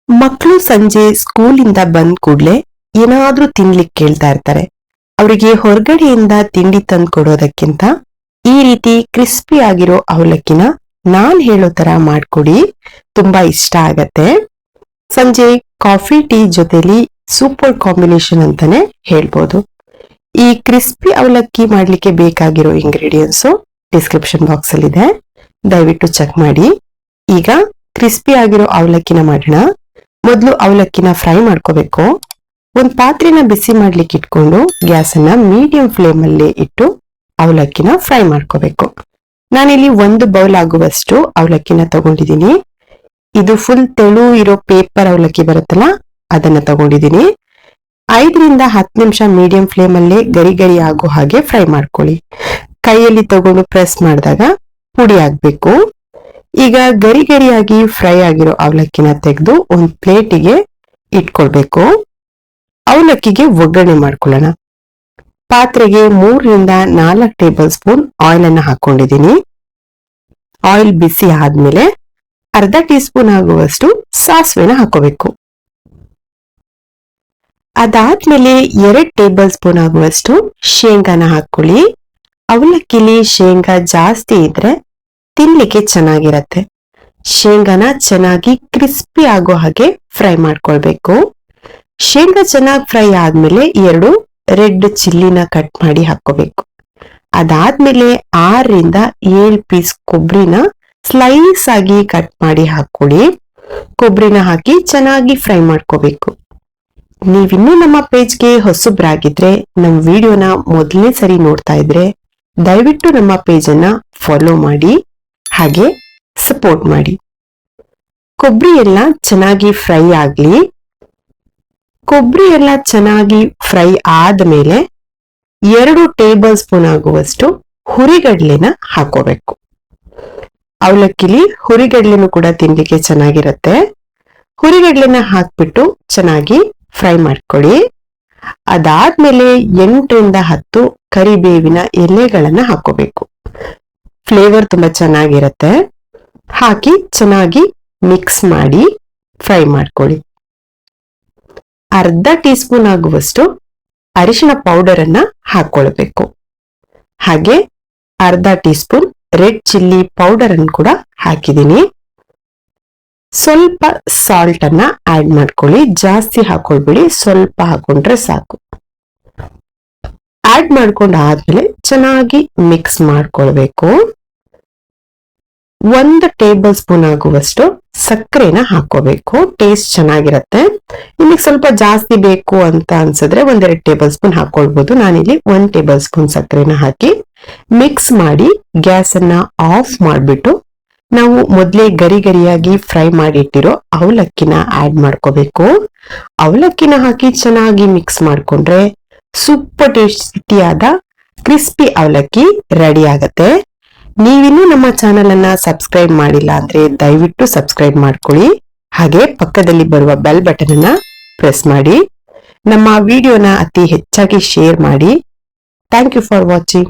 ಮಕ್ಕಳು ಸಂಜೆ ಸ್ಕೂಲಿಂದ ಬಂದ್ ಕೂಡ್ಲೆ ಏನಾದ್ರೂ ತಿನ್ಲಿಕ್ಕೆ ಕೇಳ್ತಾ ಇರ್ತಾರೆ. ಅವರಿಗೆ ಹೊರಗಡೆಯಿಂದ ತಿಂಡಿ ತಂದು ಕೊಡೋದಕ್ಕಿಂತ ಈ ರೀತಿ ಕ್ರಿಸ್ಪಿ ಆಗಿರೋ ಅವಲಕ್ಕಿನ ನಾನ್ ಹೇಳೋ ತರ ಮಾಡ್ಕೊಡಿ, ತುಂಬಾ ಇಷ್ಟ ಆಗತ್ತೆ. ಸಂಜೆ ಕಾಫಿ ಟೀ ಜೊತೆಲಿ ಸೂಪರ್ ಕಾಂಬಿನೇಷನ್ ಅಂತಾನೆ ಹೇಳ್ಬೋದು. ಈ ಕ್ರಿಸ್ಪಿ ಅವಲಕ್ಕಿ ಮಾಡ್ಲಿಕ್ಕೆ ಬೇಕಾಗಿರೋ ಇಂಗ್ರೀಡಿಯೆಂಟ್ಸ್ ಡಿಸ್ಕ್ರಿಪ್ಷನ್ ಬಾಕ್ಸ್ ಅಲ್ಲಿ ಇದೆ, ದಯವಿಟ್ಟು ಚೆಕ್ ಮಾಡಿ. ಈಗ ಕ್ರಿಸ್ಪಿ ಆಗಿರೋ ಅವಲಕ್ಕಿನ ಮಾಡೋಣ. ಮೊದಲು ಅವಲಕ್ಕಿನ ಫ್ರೈ ಮಾಡ್ಕೋಬೇಕು. ಒಂದ್ ಪಾತ್ರೆನ ಬಿಸಿ ಮಾಡ್ಲಿಕ್ಕೆ ಇಟ್ಕೊಂಡು ಗ್ಯಾಸ್ ಅನ್ನ ಮೀಡಿಯಂ ಫ್ಲೇಮ್ ಅಲ್ಲಿ ಇಟ್ಟು ಅವಲಕ್ಕಿನ ಫ್ರೈ ಮಾಡ್ಕೋಬೇಕು. ನಾನಿಲ್ಲಿ 1 ಬೌಲ್ ಆಗುವಷ್ಟು ಅವಲಕ್ಕಿನ ತಗೊಂಡಿದ್ದೀನಿ. ಇದು ಫುಲ್ ತೆಳು ಇರೋ ಪೇಪರ್ ಅವಲಕ್ಕಿ ಬರುತ್ತಲ್ಲ, ಅದನ್ನ ತಗೊಂಡಿದ್ದೀನಿ. 5 ರಿಂದ 10 ನಿಮಿಷ ಮೀಡಿಯಂ ಫ್ಲೇಮ್ ಅಲ್ಲೇ ಗರಿ ಗರಿ ಆಗೋ ಹಾಗೆ ಫ್ರೈ ಮಾಡ್ಕೊಳ್ಳಿ. ಕೈಯಲ್ಲಿ ತಗೊಂಡು ಪ್ರೆಸ್ ಮಾಡಿದಾಗ ಪುಡಿ ಆಗ್ಬೇಕು. ಈಗ ಗರಿ ಗರಿಯಾಗಿ ಫ್ರೈ ಆಗಿರೋ ಅವಲಕ್ಕಿನ ತೆಗೆದು ಒಂದು ಪ್ಲೇಟಿಗೆ ಇಟ್ಕೊಳ್ಬೇಕು. ಅವಲಕ್ಕಿಗೆ ಒಗ್ಗರಣೆ ಮಾಡ್ಕೊಳ್ಳೋಣ. ಪಾತ್ರೆಗೆ 3 ರಿಂದ 4 ಟೇಬಲ್ ಸ್ಪೂನ್ ಆಯಿಲ್ ಅನ್ನ ಹಾಕೊಂಡಿದ್ದೀನಿ. ಆಯಿಲ್ ಬಿಸಿ ಆದ್ಮೇಲೆ ಅರ್ಧ ಟೀ ಸ್ಪೂನ್ ಆಗುವಷ್ಟು ಸಾಸಿವೆನ ಹಾಕೋಬೇಕು. ಅದಾದ್ಮೇಲೆ 2 ಟೇಬಲ್ ಸ್ಪೂನ್ ಆಗುವಷ್ಟು ಶೇಂಗಾನ ಹಾಕೊಳ್ಳಿ. ಅವಲಕ್ಕಿಲಿ ಶೇಂಗಾ ಜಾಸ್ತಿ ಇದ್ರೆ ತಿನ್ಲಿಕ್ಕೆ ಚೆನ್ನಾಗಿರತ್ತೆ. ಶೇಂಗಾನ ಚೆನ್ನಾಗಿ ಕ್ರಿಸ್ಪಿ ಆಗೋ ಹಾಗೆ ಫ್ರೈ ಮಾಡ್ಕೊಳ್ಬೇಕು. ಶೇಂಗಾ ಚೆನ್ನಾಗಿ ಫ್ರೈ ಆದ್ಮೇಲೆ 2 ರೆಡ್ ಚಿಲ್ಲಿನ ಕಟ್ ಮಾಡಿ ಹಾಕೋಬೇಕು. ಅದಾದ್ಮೇಲೆ 6 ರಿಂದ 7 ಪೀಸ್ ಕೊಬ್ಬರಿನ ಸ್ಲೈಸ್ ಆಗಿ ಕಟ್ ಮಾಡಿ ಹಾಕೊಳ್ಳಿ. ಕೊಬ್ಬರಿನ ಹಾಕಿ ಚೆನ್ನಾಗಿ ಫ್ರೈ ಮಾಡ್ಕೋಬೇಕು. ನೀವಿನ್ನೂ ನಮ್ಮ ಪೇಜ್ಗೆ ಹೊಸಬ್ರಾಗಿದ್ರೆ, ನಮ್ಮ ವಿಡಿಯೋನ ಮೊದಲನೇ ಸರಿ ನೋಡ್ತಾ ಇದ್ರೆ ದಯವಿಟ್ಟು ನಮ್ಮ ಪೇಜ್ ಅನ್ನ ಫಾಲೋ ಮಾಡಿ, ಹಾಗೆ ಸಪೋರ್ಟ್ ಮಾಡಿ. ಕೊಬ್ಬರಿ ಎಲ್ಲ ಚೆನ್ನಾಗಿ ಫ್ರೈ ಆಗ್ಲಿ. ಕೊಬ್ಬರಿ ಎಲ್ಲ ಚೆನ್ನಾಗಿ ಫ್ರೈ ಆದ್ಮೇಲೆ 2 ಟೇಬಲ್ ಸ್ಪೂನ್ ಆಗುವಷ್ಟು ಹುರಿಗಡ್ಲೆನ ಹಾಕೋಬೇಕು. ಅವಲಕ್ಕಿಲಿ ಹುರಿಗಡ್ಲೆನೂ ಕೂಡ ತಿನ್ಲಿಕ್ಕೆ ಚೆನ್ನಾಗಿರತ್ತೆ. ಹುರಿಗಡ್ಲೆನ ಹಾಕ್ಬಿಟ್ಟು ಚೆನ್ನಾಗಿ ಫ್ರೈ ಮಾಡ್ಕೊಳ್ಳಿ. ಅದಾದ್ಮೇಲೆ 8 ರಿಂದ 10 ಕರಿಬೇವಿನ ಎಲೆಗಳನ್ನ ಹಾಕೋಬೇಕು. ಫ್ಲೇವರ್ ತುಂಬಾ ಚೆನ್ನಾಗಿರತ್ತೆ. ಹಾಕಿ ಚೆನ್ನಾಗಿ ಮಿಕ್ಸ್ ಮಾಡಿ ಫ್ರೈ ಮಾಡ್ಕೊಳ್ಳಿ. ಅರ್ಧ ಟೀ ಸ್ಪೂನ್ ಆಗುವಷ್ಟು ಅರಿಶಿಣ ಪೌಡರ್ ಅನ್ನ ಹಾಕೊಳ್ಬೇಕು. ಹಾಗೆ ಅರ್ಧ tea spoon red chilli powder ಅನ್ನು ಕೂಡ ಹಾಕಿದ್ದೀನಿ. ಸ್ವಲ್ಪ ಸಾಲ್ಟ್ ಅನ್ನ ಆಡ್ ಮಾಡ್ಕೊಳ್ಳಿ. ಜಾಸ್ತಿ ಹಾಕೊಳ್ಬೇಡಿ, ಸ್ವಲ್ಪ ಹಾಕೊಂಡ್ರೆ ಸಾಕು. ಆಡ್ ಮಾಡ್ಕೊಂಡು ಆದ್ಮೇಲೆ ಚೆನ್ನಾಗಿ ಮಿಕ್ಸ್ ಮಾಡ್ಕೊಳ್ಬೇಕು. 1 ಟೇಬಲ್ ಸ್ಪೂನ್ ಆಗುವಷ್ಟು ಸಕ್ಕರೆನ ಹಾಕೋಬೇಕು. ಟೇಸ್ಟ್ ಚೆನ್ನಾಗಿರತ್ತೆ. ನಿಮಗೆ ಸ್ವಲ್ಪ ಜಾಸ್ತಿ ಬೇಕು ಅಂತ ಅನ್ಸಿದ್ರೆ 1-2 ಟೇಬಲ್ ಸ್ಪೂನ್ ಹಾಕೊಳ್ಬಹುದು. ನಾನಿಲ್ಲಿ 1 ಟೇಬಲ್ ಸ್ಪೂನ್ ಸಕ್ಕರೆನ ಹಾಕಿ ಮಿಕ್ಸ್ ಮಾಡಿ ಗ್ಯಾಸ್ ಅನ್ನ ಆಫ್ ಮಾಡ್ಬಿಟ್ಟು ನಾವು ಮೊದಲೇ ಗರಿ ಗರಿಯಾಗಿ ಫ್ರೈ ಮಾಡಿಟ್ಟಿರೋ ಅವಲಕ್ಕಿನ ಆಡ್ ಮಾಡ್ಕೋಬೇಕು. ಅವಲಕ್ಕಿನ ಹಾಕಿ ಚೆನ್ನಾಗಿ ಮಿಕ್ಸ್ ಮಾಡ್ಕೊಂಡ್ರೆ ಸೂಪರ್ ಟೇಸ್ಟಿಯಾದ ಕ್ರಿಸ್ಪಿ ಅವಲಕ್ಕಿ ರೆಡಿ ಆಗತ್ತೆ. ನೀವಿನ್ನೂ ನಮ್ಮ ಚಾನೆಲ್ ಅನ್ನ ಸಬ್ಸ್ಕ್ರೈಬ್ ಮಾಡಿಲ್ಲ ಅಂದ್ರೆ ದಯವಿಟ್ಟು ಸಬ್ಸ್ಕ್ರೈಬ್ ಮಾಡ್ಕೊಳ್ಳಿ. ಹಾಗೆ ಪಕ್ಕದಲ್ಲಿ ಬರುವ ಬೆಲ್ ಬಟನ್ ಅನ್ನ ಪ್ರೆಸ್ ಮಾಡಿ. ನಮ್ಮ ವಿಡಿಯೋನ ಅತಿ ಹೆಚ್ಚಾಗಿ ಶೇರ್ ಮಾಡಿ. Thank you for watching.